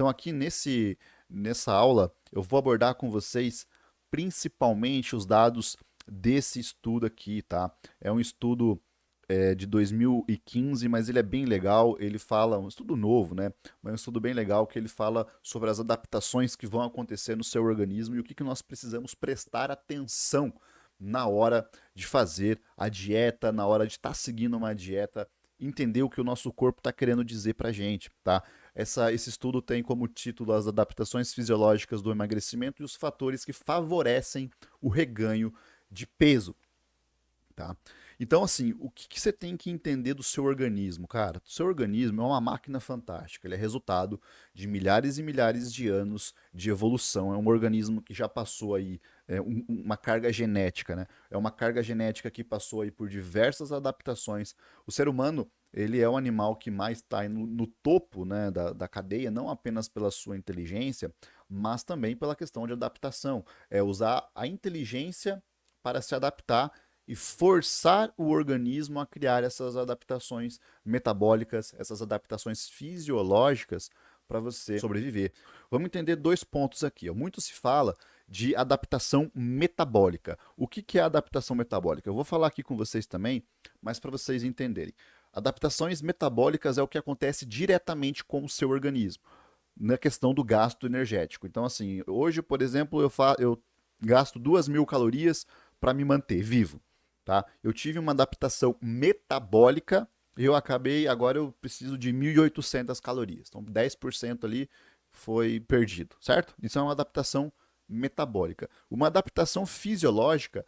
Então aqui nessa aula eu vou abordar com vocês principalmente os dados desse estudo aqui, tá? É um estudo de 2015, mas ele é bem legal. Ele fala, um estudo novo, né? Mas é um estudo bem legal que ele fala sobre as adaptações que vão acontecer no seu organismo e o que, que nós precisamos prestar atenção na hora de fazer a dieta, na hora de estar seguindo uma dieta, entender o que o nosso corpo está querendo dizer para a gente, tá? Esse estudo tem como título as adaptações fisiológicas do emagrecimento e os fatores que favorecem o reganho de peso, tá? Então, assim, o que, que você tem que entender do seu organismo, cara? O seu organismo é uma máquina fantástica. Ele é resultado de milhares e milhares de anos de evolução. É um organismo que já passou aí uma carga genética, né? É uma carga genética que passou aí por diversas adaptações. O ser humano, ele é o animal que mais está no topo, né, da cadeia, não apenas pela sua inteligência, mas também pela questão de adaptação. É usar a inteligência para se adaptar e forçar o organismo a criar essas adaptações metabólicas, essas adaptações fisiológicas para você sobreviver. Vamos entender dois pontos aqui. Muito se fala de adaptação metabólica. O que é adaptação metabólica? Eu vou falar aqui com vocês também, mas para vocês entenderem. Adaptações metabólicas é o que acontece diretamente com o seu organismo, na questão do gasto energético. Então, assim, hoje, por exemplo, eu gasto 2.000 calorias para me manter vivo. Tá? Eu tive uma adaptação metabólica e eu acabei, agora eu preciso de 1.800 calorias. Então 10% ali foi perdido, certo? Isso é uma adaptação metabólica. Uma adaptação fisiológica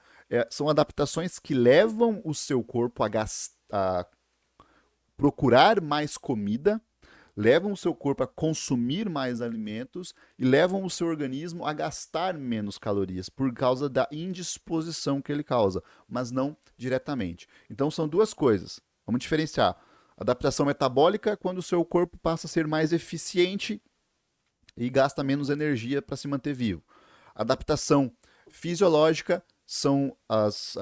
são adaptações que levam o seu corpo a procurar mais comida, levam o seu corpo a consumir mais alimentos e levam o seu organismo a gastar menos calorias por causa da indisposição que ele causa, mas não diretamente. Então são duas coisas. Vamos diferenciar. Adaptação metabólica, quando o seu corpo passa a ser mais eficiente e gasta menos energia para se manter vivo. Adaptação fisiológica são as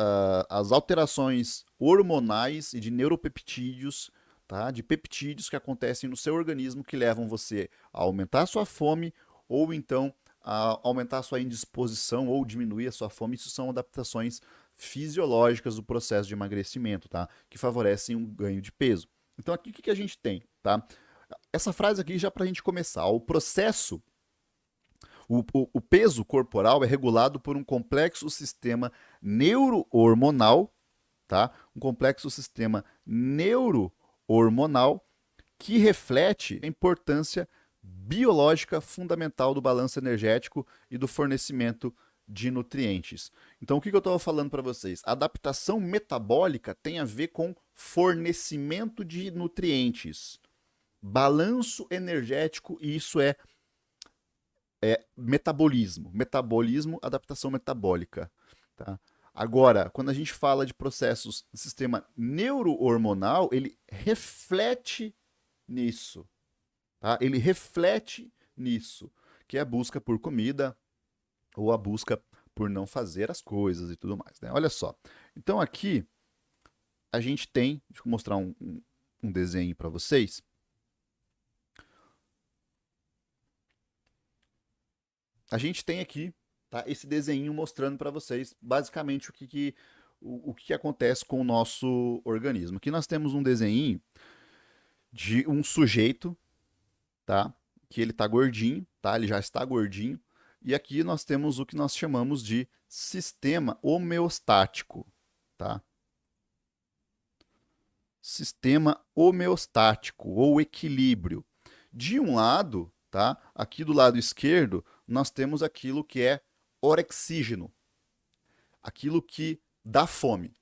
alterações hormonais e de neuropeptídeos, tá? De peptídeos que acontecem no seu organismo que levam você a aumentar a sua fome ou então a aumentar a sua indisposição ou diminuir a sua fome. Isso são adaptações fisiológicas do processo de emagrecimento, tá? Que favorecem um ganho de peso. Então aqui o que a gente tem, tá? Essa frase aqui já para a gente começar. O processo o peso corporal é regulado por um complexo sistema neurohormonal, tá? Um complexo sistema neurohormonal que reflete a importância biológica fundamental do balanço energético e do fornecimento de nutrientes. Então, o que eu estava falando para vocês? A adaptação metabólica tem a ver com fornecimento de nutrientes, balanço energético, e isso é metabolismo. Metabolismo, adaptação metabólica. Tá? Agora, quando a gente fala de processos do sistema neurohormonal, ele reflete nisso. Tá? Ele reflete nisso, que é a busca por comida ou a busca por não fazer as coisas e tudo mais. Né? Olha só. Então aqui a gente tem, deixa eu mostrar um desenho para vocês. A gente tem aqui, tá, esse desenho mostrando para vocês basicamente o que acontece com o nosso organismo. Aqui nós temos um desenho de um sujeito, tá, que ele está gordinho, tá, ele já está gordinho, e aqui nós temos o que nós chamamos de sistema homeostático, tá? Sistema homeostático ou equilíbrio. De um lado, tá? Aqui do lado esquerdo, nós temos aquilo que é orexígeno, aquilo que dá fome.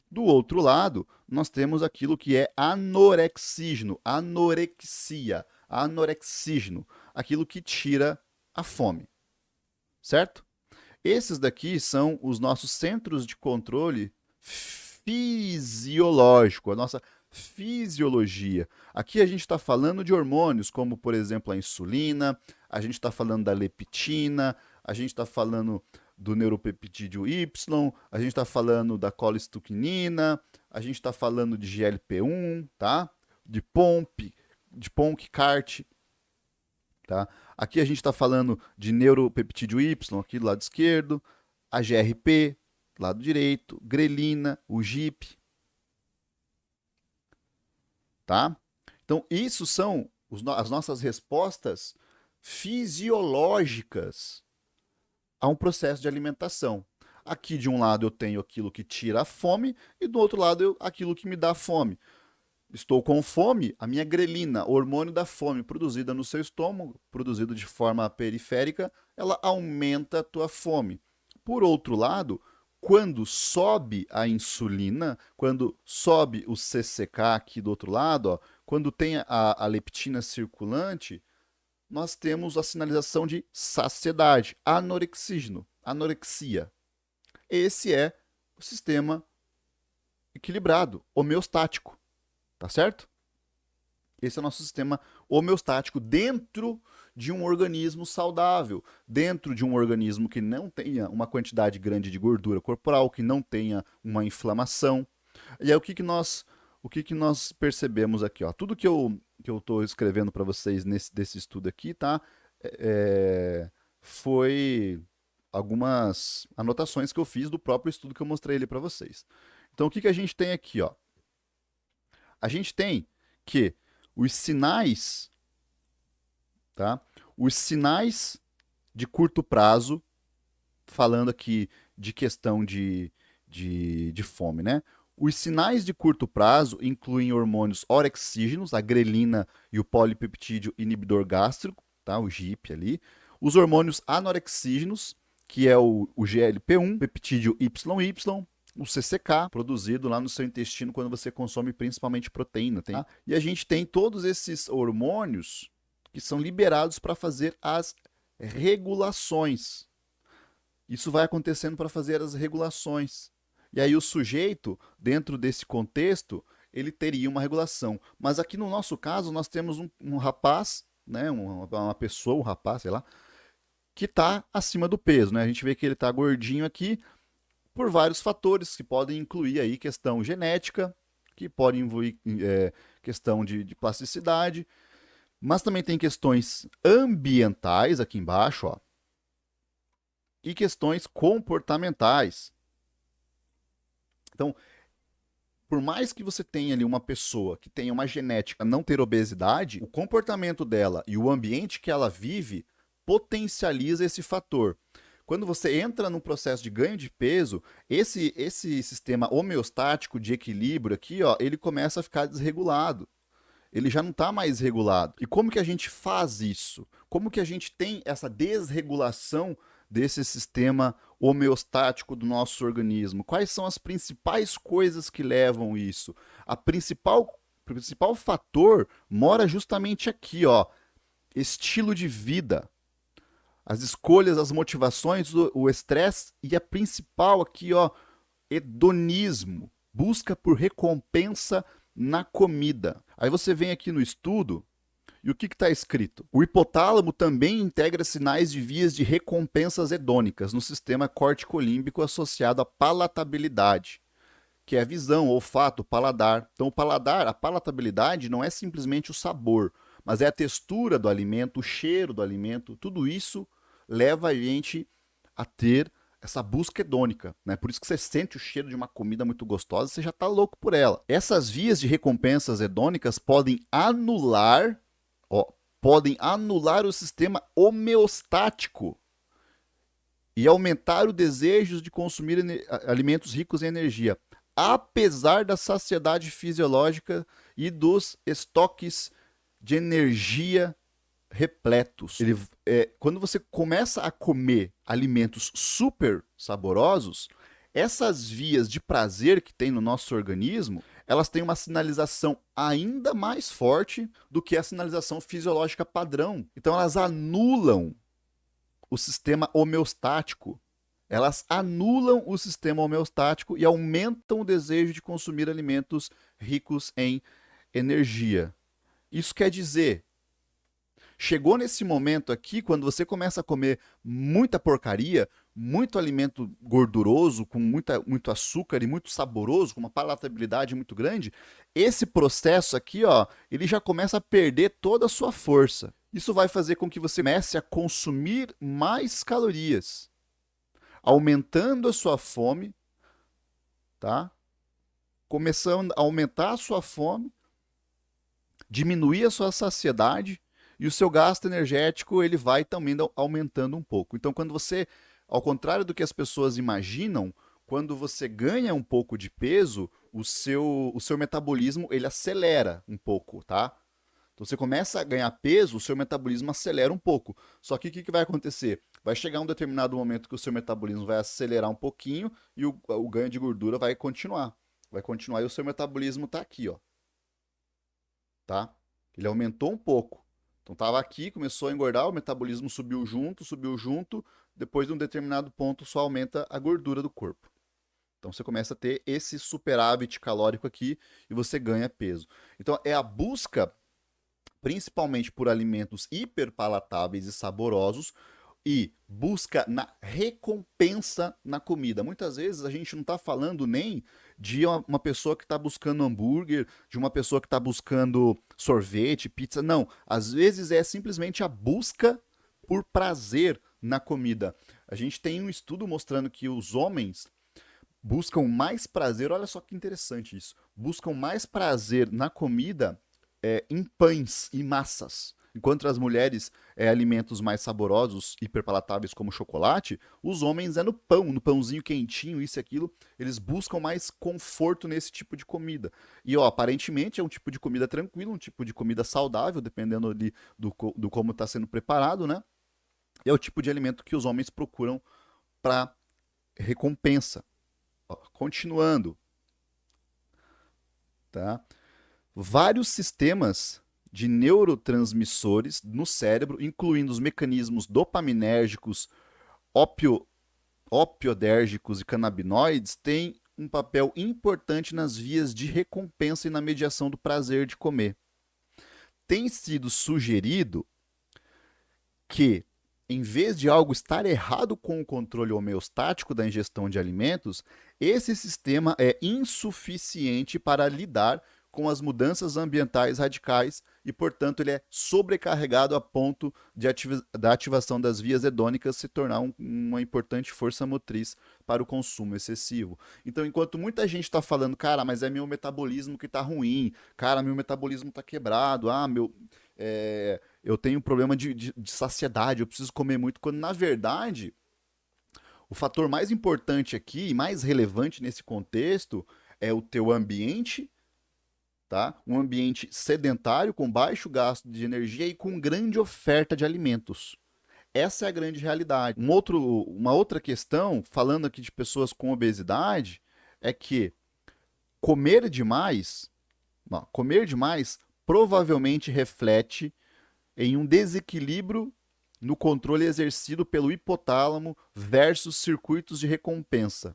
Do outro lado, nós temos aquilo que é anorexígeno, anorexígeno, aquilo que tira a fome, certo? Esses daqui são os nossos centros de controle fisiológico, a nossa fisiologia. Aqui a gente está falando de hormônios, como por exemplo a insulina, a gente está falando da leptina, a gente está falando do neuropeptídeo Y, a gente está falando da colestoquinina, a gente está falando de GLP-1, tá? De POMP, CART. tá? Aqui a gente está falando de neuropeptídeo Y, aqui do lado esquerdo, a GRP, lado direito, grelina, o GIP, tá? Então, isso são as nossas respostas fisiológicas a um processo de alimentação. Aqui de um lado eu tenho aquilo que tira a fome e do outro lado aquilo que me dá fome. Estou com fome, a minha grelina, hormônio da fome, produzida no seu estômago, produzido de forma periférica, ela aumenta a tua fome. Por outro lado, quando sobe a insulina, quando sobe o CCK aqui do outro lado, ó, quando tem a leptina circulante, nós temos a sinalização de saciedade, anorexígeno, anorexia. Esse é o sistema equilibrado, homeostático, tá certo? Esse é o nosso sistema homeostático dentro de um organismo saudável, dentro de um organismo que não tenha uma quantidade grande de gordura corporal, que não tenha uma inflamação. E aí o que que nós percebemos aqui? Ó? Tudo que eu estou escrevendo para vocês desse estudo aqui, tá? Foi algumas anotações que eu fiz do próprio estudo que eu mostrei ali para vocês. Então o que a gente tem aqui? Ó? A gente tem que os sinais, tá? Os sinais de curto prazo, falando aqui de questão de fome, né? Os sinais de curto prazo incluem hormônios orexígenos, a grelina e o polipeptídeo inibidor gástrico, tá? O GIP ali. Os hormônios anorexígenos, que é o GLP-1, peptídeo YY, o CCK, produzido lá no seu intestino quando você consome principalmente proteína. Tá? E a gente tem todos esses hormônios que são liberados para fazer as regulações. Isso vai acontecendo para fazer as regulações. E aí o sujeito, dentro desse contexto, ele teria uma regulação. Mas aqui no nosso caso, nós temos um rapaz, né, uma pessoa, um rapaz, sei lá, que está acima do peso. Né? A gente vê que ele está gordinho aqui por vários fatores que podem incluir aí questão genética, que podem incluir questão de plasticidade, mas também tem questões ambientais aqui embaixo, ó, e questões comportamentais. Então, por mais que você tenha ali uma pessoa que tenha uma genética não ter obesidade, o comportamento dela e o ambiente que ela vive potencializa esse fator. Quando você entra num processo de ganho de peso, esse sistema homeostático de equilíbrio aqui, ó, ele começa a ficar desregulado. Ele já não está mais regulado. E como que a gente faz isso? Como que a gente tem essa desregulação desse sistema homeostático do nosso organismo? Quais são as principais coisas que levam isso? O principal fator mora justamente aqui, ó, estilo de vida. As escolhas, as motivações, o estresse e a principal aqui, ó, hedonismo, busca por recompensa na comida. Aí você vem aqui no estudo e o que está escrito? O hipotálamo também integra sinais de vias de recompensas hedônicas no sistema corticolímbico associado à palatabilidade, que é a visão, olfato, paladar. Então o paladar, a palatabilidade não é simplesmente o sabor, mas é a textura do alimento, o cheiro do alimento, tudo isso leva a gente a ter essa busca hedônica, né? Por isso que você sente o cheiro de uma comida muito gostosa, você já está louco por ela. Essas vias de recompensas hedônicas podem anular o sistema homeostático e aumentar o desejo de consumir alimentos ricos em energia, apesar da saciedade fisiológica e dos estoques de energia repletos. Quando você começa a comer alimentos super saborosos, essas vias de prazer que tem no nosso organismo, elas têm uma sinalização ainda mais forte do que a sinalização fisiológica padrão. Então elas anulam o sistema homeostático. Elas anulam o sistema homeostático e aumentam o desejo de consumir alimentos ricos em energia. Isso quer dizer, Chegou nesse momento aqui, quando você começa a comer muita porcaria, muito alimento gorduroso, com muito açúcar e muito saboroso, com uma palatabilidade muito grande, esse processo aqui, ó, ele já começa a perder toda a sua força. Isso vai fazer com que você comece a consumir mais calorias, aumentando a sua fome, tá? Começando a aumentar a sua fome, diminuir a sua saciedade e o seu gasto energético ele vai também aumentando um pouco. Então, quando você, ao contrário do que as pessoas imaginam, quando você ganha um pouco de peso, o seu metabolismo ele acelera um pouco, tá? Então você começa a ganhar peso, o seu metabolismo acelera um pouco. Só que o que vai acontecer? Vai chegar um determinado momento que o seu metabolismo vai acelerar um pouquinho e o ganho de gordura vai continuar. Vai continuar e o seu metabolismo está aqui, ó, tá? Ele aumentou um pouco. Então estava aqui, começou a engordar, o metabolismo subiu junto, depois de um determinado ponto só aumenta a gordura do corpo. Então você começa a ter esse superávit calórico aqui e você ganha peso. Então é a busca principalmente por alimentos hiperpalatáveis e saborosos, e busca na recompensa na comida. Muitas vezes a gente não está falando nem de uma pessoa que está buscando hambúrguer, de uma pessoa que está buscando sorvete, pizza. Não. Às vezes é simplesmente a busca por prazer na comida. A gente tem um estudo mostrando que os homens buscam mais prazer. Olha só que interessante isso. Buscam mais prazer na comida em pães e massas. Enquanto as mulheres alimentos mais saborosos, hiperpalatáveis como chocolate, os homens é no pão, no pãozinho quentinho, isso e aquilo. Eles buscam mais conforto nesse tipo de comida. E ó, aparentemente é um tipo de comida tranquilo, um tipo de comida saudável, dependendo ali do como está sendo preparado, né? E é o tipo de alimento que os homens procuram para recompensa. Ó, continuando, tá? Vários sistemas de neurotransmissores no cérebro, incluindo os mecanismos dopaminérgicos, opio, opiodérgicos e canabinoides, têm um papel importante nas vias de recompensa e na mediação do prazer de comer. Tem sido sugerido que, em vez de algo estar errado com o controle homeostático da ingestão de alimentos, esse sistema é insuficiente para lidar com as mudanças ambientais radicais e, portanto, ele é sobrecarregado a ponto da ativação das vias hedônicas se tornar uma importante força motriz para o consumo excessivo. Então, enquanto muita gente está falando, cara, mas é meu metabolismo que está ruim, cara, meu metabolismo está quebrado, eu tenho um problema de saciedade, eu preciso comer muito, quando na verdade o fator mais importante aqui e mais relevante nesse contexto é o teu ambiente, tá? Um ambiente sedentário, com baixo gasto de energia e com grande oferta de alimentos. Essa é a grande realidade. Uma outra questão, falando aqui de pessoas com obesidade, é que comer demais, comer demais provavelmente reflete em um desequilíbrio no controle exercido pelo hipotálamo versus circuitos de recompensa,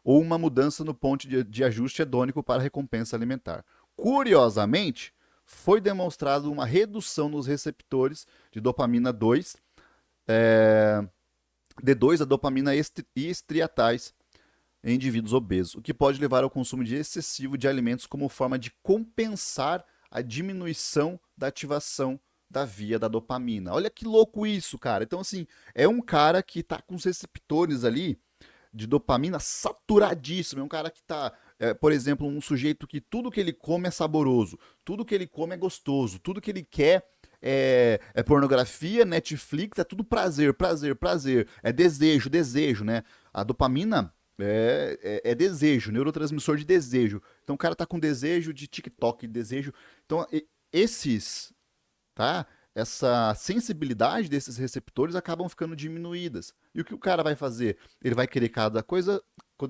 ou uma mudança no ponto de ajuste hedônico para a recompensa alimentar. Curiosamente, foi demonstrado uma redução nos receptores de dopamina 2, D2, a dopamina e estriatais em indivíduos obesos, o que pode levar ao consumo de excessivo de alimentos como forma de compensar a diminuição da ativação da via da dopamina. Olha que louco isso, cara. Então, assim, é um cara que tá com os receptores ali de dopamina saturadíssimo. É um cara que tá, por exemplo, um sujeito que tudo que ele come é saboroso, tudo que ele come é gostoso, tudo que ele quer é pornografia, Netflix, é tudo prazer, prazer, prazer. É desejo, desejo, né? A dopamina é desejo, neurotransmissor de desejo. Então o cara tá com desejo de TikTok, desejo. Então esses, tá? Essa sensibilidade desses receptores acabam ficando diminuídas. E o que o cara vai fazer? Ele vai querer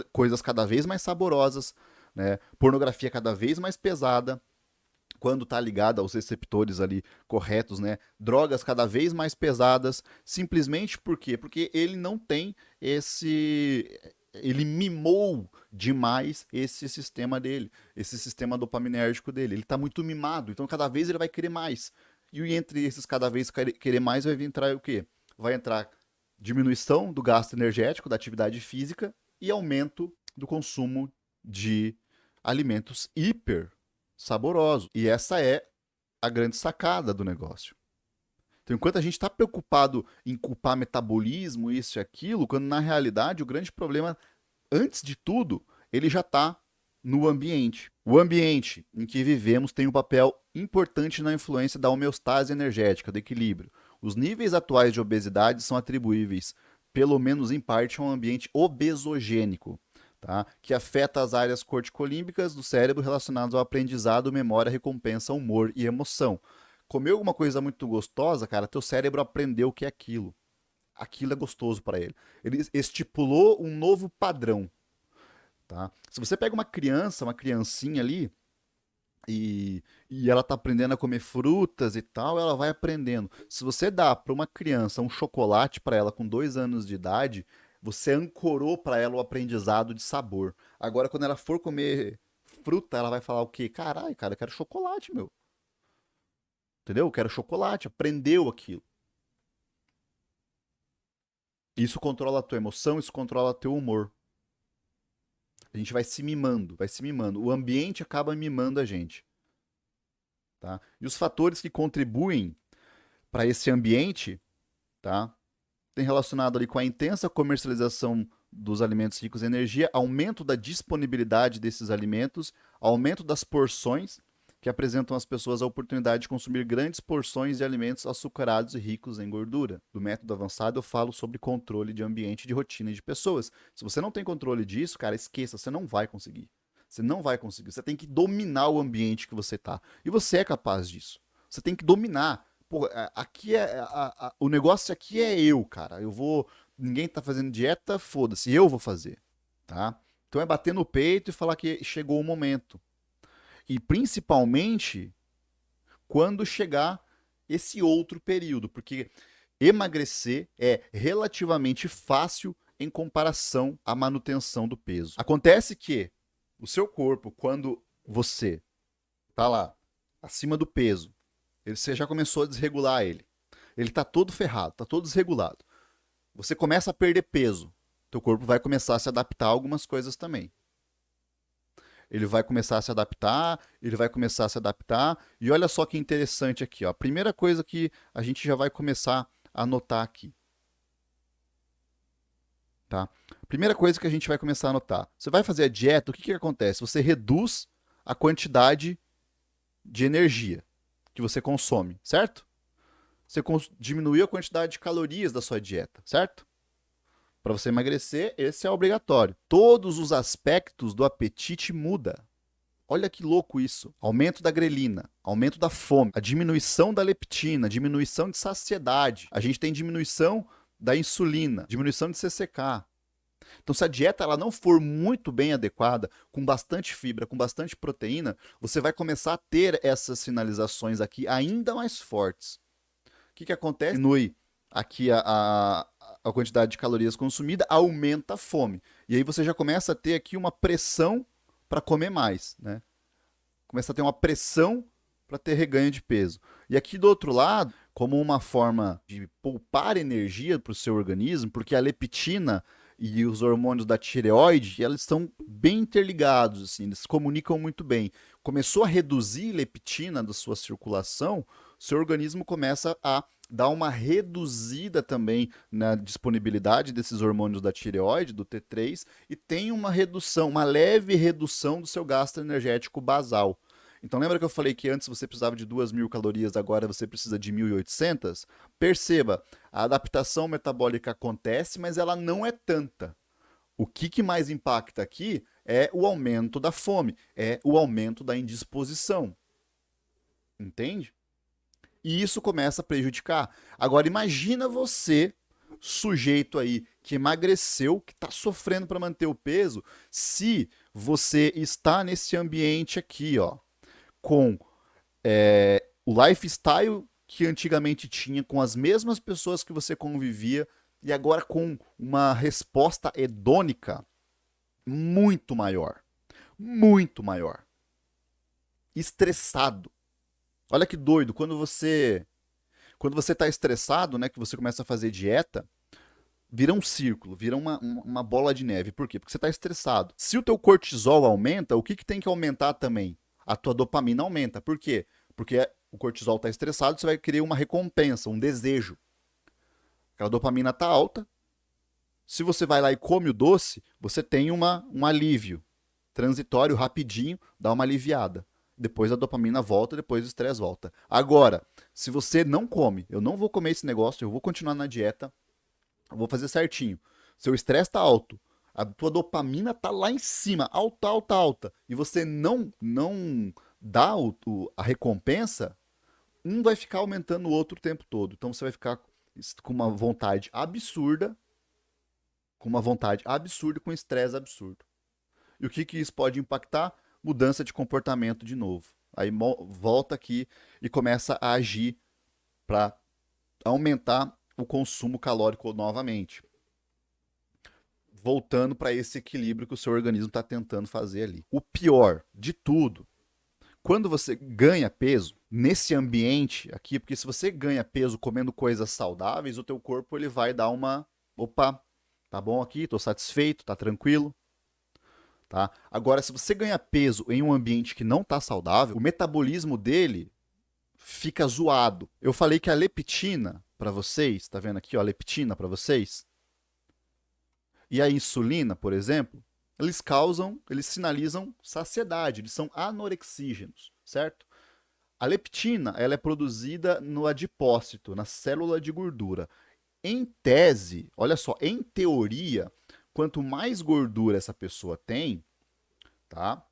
coisas cada vez mais saborosas, né? Pornografia cada vez mais pesada, quando está ligada aos receptores ali corretos, né? Drogas cada vez mais pesadas, simplesmente por quê? Porque ele não tem ele mimou demais esse sistema dele, esse sistema dopaminérgico dele. Ele está muito mimado, então cada vez ele vai querer mais. E entre esses cada vez querer mais vai entrar o quê? Vai entrar diminuição do gasto energético, da atividade física e aumento do consumo de alimentos hiper saborosos. E essa é a grande sacada do negócio. Então, enquanto a gente está preocupado em culpar metabolismo, isso e aquilo, quando na realidade o grande problema, antes de tudo, ele já está no ambiente. O ambiente em que vivemos tem um papel importante na influência da homeostase energética, do equilíbrio. Os níveis atuais de obesidade são atribuíveis, pelo menos em parte, a um ambiente obesogênico, tá? Que afeta as áreas corticolímbicas do cérebro relacionadas ao aprendizado, memória, recompensa, humor e emoção. Comeu alguma coisa muito gostosa, cara, teu cérebro aprendeu o que é aquilo. Aquilo é gostoso para ele. Ele estipulou um novo padrão, tá? Se você pega uma criança, uma criancinha ali, e ela tá aprendendo a comer frutas e tal, ela vai aprendendo. Se você dá para uma criança um chocolate para ela com 2 anos de idade, você ancorou para ela o aprendizado de sabor. Agora, quando ela for comer fruta, ela vai falar o quê? Caralho, cara, eu quero chocolate, meu. Entendeu? Eu quero chocolate. Aprendeu aquilo. Isso controla a tua emoção, isso controla teu humor. A gente vai se mimando, vai se mimando. O ambiente acaba mimando a gente. Tá? E os fatores que contribuem para esse ambiente, tá? Tem relacionado ali com a intensa comercialização dos alimentos ricos em energia, aumento da disponibilidade desses alimentos, aumento das porções, que apresentam às pessoas a oportunidade de consumir grandes porções de alimentos açucarados e ricos em gordura. Do método avançado eu falo sobre controle de ambiente, de rotina e de pessoas. Se você não tem controle disso, cara, esqueça, você não vai conseguir. Você não vai conseguir. Você tem que dominar o ambiente que você tá. E você é capaz disso. Você tem que dominar. Pô, aqui o negócio aqui é eu, cara. Eu vou. Ninguém tá fazendo dieta, foda-se, eu vou fazer, tá? Então é bater no peito e falar que chegou o momento. E principalmente quando chegar esse outro período, porque emagrecer é relativamente fácil em comparação à manutenção do peso. Acontece que o seu corpo, quando você tá lá acima do peso, você já começou a desregular ele. Ele tá todo ferrado, tá todo desregulado. Você começa a perder peso. Teu corpo vai começar a se adaptar a algumas coisas também. Ele vai começar a se adaptar, ele vai começar a se adaptar. E olha só que interessante aqui, ó. A primeira coisa que a gente já vai começar a notar aqui. Tá? Primeira coisa que a gente vai começar a notar. Você vai fazer a dieta, o que, que acontece? Você reduz a quantidade de energia que você consome, certo? Você diminuiu a quantidade de calorias da sua dieta, certo? Para você emagrecer, esse é obrigatório. Todos os aspectos do apetite mudam. Olha que louco isso. Aumento da grelina, aumento da fome, a diminuição da leptina, diminuição de saciedade. A gente tem diminuição da insulina, diminuição de CCK. Então, se a dieta ela não for muito bem adequada, com bastante fibra, com bastante proteína, você vai começar a ter essas sinalizações aqui ainda mais fortes. O que acontece? Diminui aqui a quantidade de calorias consumida, aumenta a fome. E aí você já começa a ter aqui uma pressão para comer mais, né? Começa a ter uma pressão para ter reganho de peso. E aqui do outro lado, como uma forma de poupar energia para o seu organismo, porque a leptina e os hormônios da tireoide, eles estão bem interligados, assim, eles se comunicam muito bem. Começou a reduzir leptina da sua circulação, seu organismo começa a dar uma reduzida também na disponibilidade desses hormônios da tireoide, do T3, e tem uma redução, uma leve redução do seu gasto energético basal. Então lembra que eu falei que antes você precisava de 2.000 calorias, agora você precisa de 1.800? Perceba, a adaptação metabólica acontece, mas ela não é tanta. O que mais impacta aqui é o aumento da fome, é o aumento da indisposição. Entende? E isso começa a prejudicar. Agora imagina você, sujeito aí que emagreceu, que está sofrendo para manter o peso, se você está nesse ambiente aqui, ó, com o lifestyle que antigamente tinha, com as mesmas pessoas que você convivia, e agora com uma resposta hedônica muito maior. Muito maior. Estressado. Olha que doido, quando você está estressado, né, que você começa a fazer dieta, vira um círculo, vira uma bola de neve. Por quê? Porque você está estressado. Se o teu cortisol aumenta, o que, que tem que aumentar também? A tua dopamina aumenta. Por quê? Porque o cortisol está estressado, você vai querer uma recompensa, um desejo. Aquela dopamina está alta. Se você vai lá e come o doce, você tem um alívio transitório, rapidinho, dá uma aliviada. Depois a dopamina volta, depois o estresse volta. Agora, se você não come, eu não vou comer esse negócio, eu vou continuar na dieta, eu vou fazer certinho. Seu estresse está alto, a tua dopamina está lá em cima, alta, alta, alta, e você não dá a recompensa, um vai ficar aumentando o outro o tempo todo. Então você vai ficar com uma vontade absurda, com estresse absurdo. E o que, que isso pode impactar? Mudança de comportamento de novo. Aí volta aqui e começa a agir para aumentar o consumo calórico novamente. Voltando para esse equilíbrio que o seu organismo está tentando fazer ali. O pior de tudo, quando você ganha peso nesse ambiente aqui, porque se você ganha peso comendo coisas saudáveis, o teu corpo ele vai dar uma, opa, tá bom aqui, tô satisfeito, tá tranquilo. Tá? Agora, se você ganha peso em um ambiente que não está saudável, o metabolismo dele fica zoado. Eu falei que a leptina para vocês, tá vendo aqui, ó, a leptina para vocês, e a insulina, por exemplo, eles sinalizam saciedade, eles são anorexígenos, certo? A leptina, ela é produzida no adipócito, na célula de gordura. Em tese, olha só, em teoria, quanto mais gordura essa pessoa tem, tá?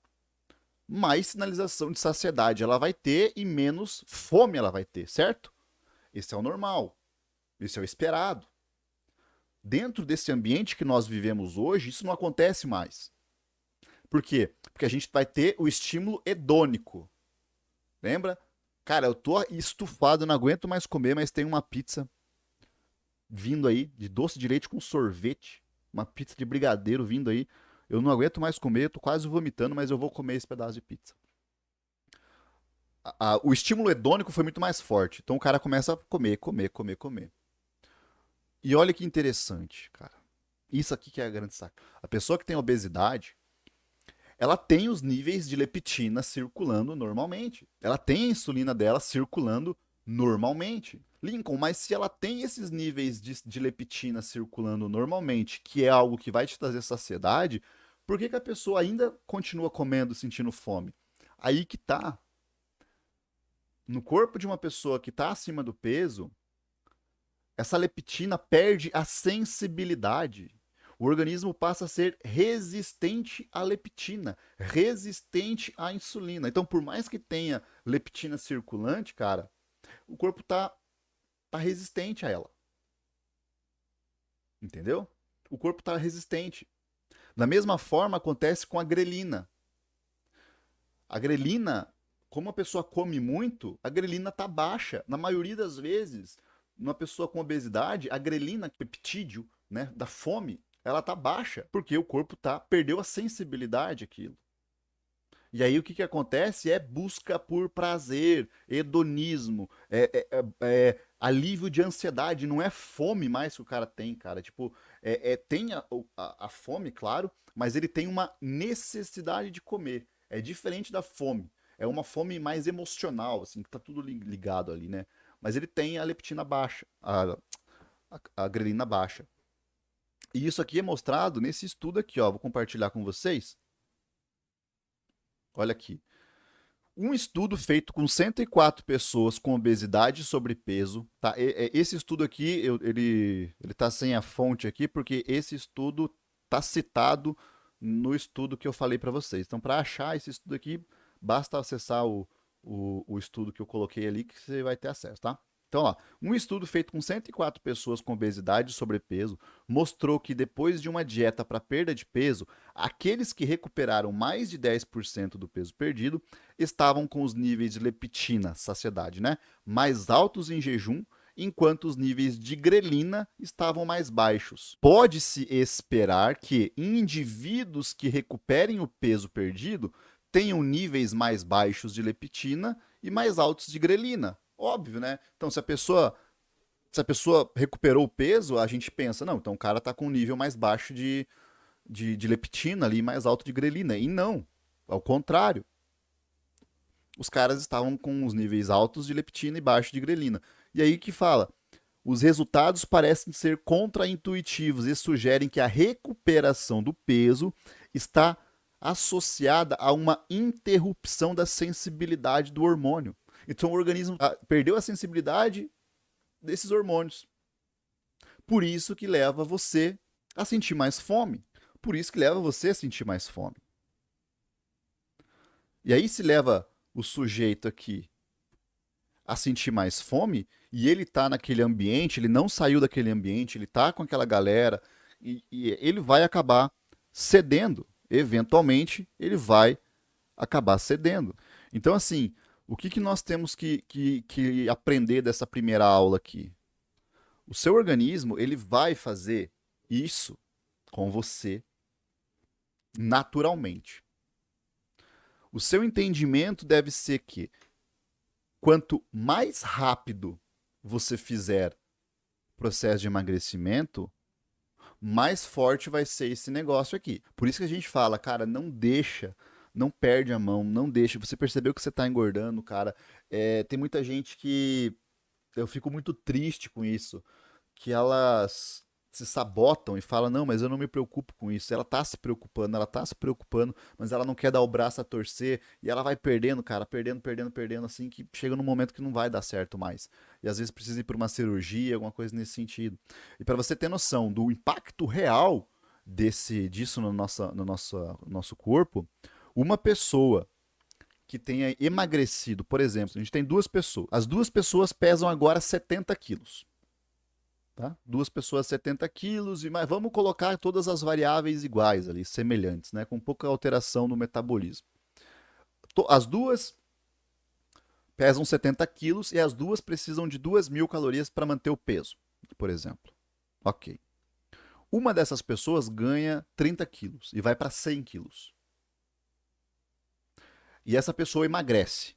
Mais sinalização de saciedade ela vai ter e menos fome ela vai ter, certo? Esse é o normal, esse é o esperado. Dentro desse ambiente que nós vivemos hoje, isso não acontece mais. Por quê? Porque a gente vai ter o estímulo hedônico. Lembra? Cara, eu tô estufado, não aguento mais comer, mas tem uma pizza vindo aí, de doce de leite com sorvete. Uma pizza de brigadeiro vindo aí. Eu não aguento mais comer, tô quase vomitando, mas eu vou comer esse pedaço de pizza. O estímulo hedônico foi muito mais forte. Então o cara começa a comer, comer, comer, comer. E olha que interessante, cara. Isso aqui que é a grande saca. A pessoa que tem obesidade, ela tem os níveis de leptina circulando normalmente. Ela tem a insulina dela circulando normalmente. Lincoln, mas se ela tem esses níveis de leptina circulando normalmente, que é algo que vai te trazer saciedade, por que, que a pessoa ainda continua comendo, sentindo fome? Aí que tá. No corpo de uma pessoa que está acima do peso, essa leptina perde a sensibilidade. O organismo passa a ser resistente à leptina, resistente à insulina. Então, por mais que tenha leptina circulante, cara, o corpo tá resistente a ela. Entendeu? O corpo tá resistente. Da mesma forma acontece com a grelina. A grelina, como a pessoa come muito, a grelina tá baixa. Na maioria das vezes, numa pessoa com obesidade, a grelina, peptídeo, né, da fome, ela tá baixa, porque o corpo perdeu a sensibilidade àquilo. E aí o que, que acontece é busca por prazer, hedonismo, alívio de ansiedade, não é fome mais que o cara tem, cara. Tipo, tem a fome, claro, mas ele tem uma necessidade de comer. É diferente da fome. É uma fome mais emocional, assim, que tá tudo ligado ali, né? Mas ele tem a leptina baixa, a grelina baixa. E isso aqui é mostrado nesse estudo aqui, ó. Vou compartilhar com vocês. Olha aqui. Um estudo feito com 104 pessoas com obesidade e sobrepeso, tá? Esse estudo aqui, ele tá sem a fonte aqui, porque esse estudo tá citado no estudo que eu falei para vocês. Então, para achar esse estudo aqui, basta acessar o estudo que eu coloquei ali que você vai ter acesso, tá? Então, ó, um estudo feito com 104 pessoas com obesidade e sobrepeso mostrou que depois de uma dieta para perda de peso, aqueles que recuperaram mais de 10% do peso perdido estavam com os níveis de leptina, saciedade, né, mais altos em jejum, enquanto os níveis de grelina estavam mais baixos. Pode-se esperar que indivíduos que recuperem o peso perdido tenham níveis mais baixos de leptina e mais altos de grelina. Óbvio, né? Então, se a pessoa recuperou o peso, a gente pensa, não, então o cara tá com um nível mais baixo de leptina ali, mais alto de grelina. E não, ao contrário. Os caras estavam com os níveis altos de leptina e baixos de grelina. E aí que fala, os resultados parecem ser contraintuitivos e sugerem que a recuperação do peso está associada a uma interrupção da sensibilidade do hormônio. Então o organismo perdeu a sensibilidade desses hormônios. Por isso que leva você a sentir mais fome. Por isso que leva você a sentir mais fome. E aí se leva o sujeito aqui a sentir mais fome e ele tá naquele ambiente, ele não saiu daquele ambiente, ele tá com aquela galera e ele vai acabar cedendo. Eventualmente, ele vai acabar cedendo. Então, assim, o que nós temos que aprender dessa primeira aula aqui? O seu organismo, ele vai fazer isso com você naturalmente. O seu entendimento deve ser que quanto mais rápido você fizer o processo de emagrecimento, mais forte vai ser esse negócio aqui. Por isso que a gente fala, cara, não deixa, não perde a mão, não deixa. Você percebeu que você está engordando, cara. Tem muita gente que eu fico muito triste com isso, que elas se sabotam e falam, não, mas eu não me preocupo com isso. Ela tá se preocupando, mas ela não quer dar o braço a torcer e ela vai perdendo, cara, perdendo, assim, que chega num momento que não vai dar certo mais. E às vezes precisa ir por uma cirurgia, alguma coisa nesse sentido. E para você ter noção do impacto real disso no nosso corpo, uma pessoa que tenha emagrecido, por exemplo, a gente tem duas pessoas. As duas pessoas pesam agora 70 quilos. Tá? Duas pessoas 70 quilos, mas vamos colocar todas as variáveis iguais ali, semelhantes, né? Com pouca alteração no metabolismo. As duas pesam 70 quilos e as duas precisam de 2.000 calorias para manter o peso, por exemplo. Ok. Uma dessas pessoas ganha 30 quilos e vai para 100 quilos. E essa pessoa emagrece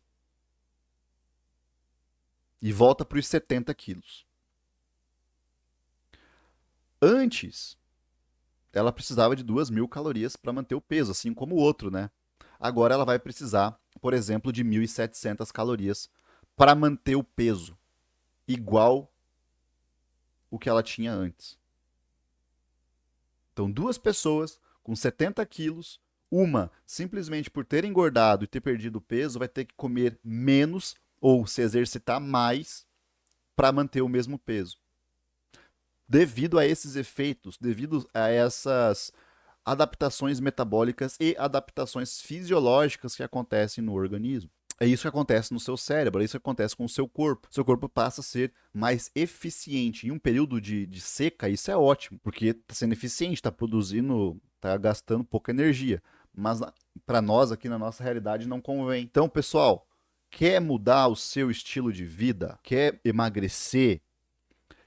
e volta para os 70 quilos. Antes, ela precisava de 2.000 calorias para manter o peso, assim como o outro, né? Agora ela vai precisar, por exemplo, de 1.700 calorias para manter o peso igual o que ela tinha antes. Então, duas pessoas com 70 quilos, uma simplesmente por ter engordado e ter perdido peso, vai ter que comer menos ou se exercitar mais para manter o mesmo peso. Devido a esses efeitos, devido a essas adaptações metabólicas e adaptações fisiológicas que acontecem no organismo. É isso que acontece no seu cérebro, é isso que acontece com o seu corpo. Seu corpo passa a ser mais eficiente. Em um período de seca, isso é ótimo, porque está sendo eficiente, está produzindo, está gastando pouca energia. Mas para nós aqui na nossa realidade não convém. Então, pessoal, quer mudar o seu estilo de vida? Quer emagrecer?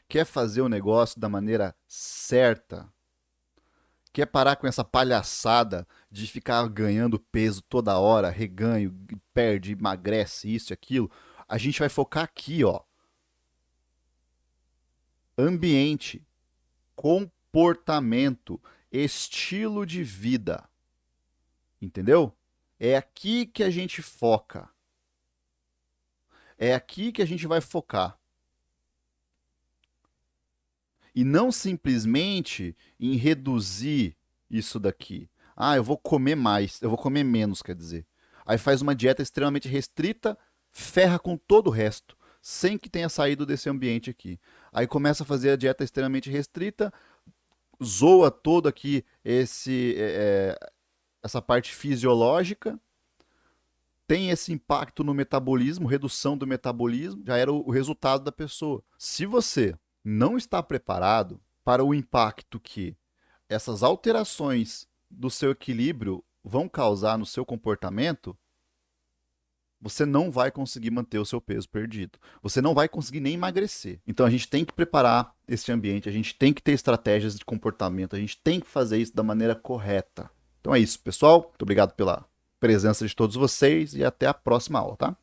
Quer fazer o negócio da maneira certa? Quer parar com essa palhaçada de ficar ganhando peso toda hora, reganho, perde, emagrece, isso e aquilo? A gente vai focar aqui, ó. Ambiente, comportamento, estilo de vida. Entendeu? É aqui que a gente foca. É aqui que a gente vai focar. E não simplesmente em reduzir isso daqui. Ah, eu vou comer mais, eu vou comer menos, quer dizer. Aí faz uma dieta extremamente restrita, ferra com todo o resto, sem que tenha saído desse ambiente aqui. Aí começa a fazer a dieta extremamente restrita, zoa todo aqui essa parte fisiológica, tem esse impacto no metabolismo, redução do metabolismo, já era o resultado da pessoa. Se você não está preparado para o impacto que essas alterações do seu equilíbrio vão causar no seu comportamento, você não vai conseguir manter o seu peso perdido. Você não vai conseguir nem emagrecer. Então a gente tem que preparar esse ambiente, a gente tem que ter estratégias de comportamento, a gente tem que fazer isso da maneira correta. Então é isso, pessoal. Muito obrigado pela presença de todos vocês e até a próxima aula, tá?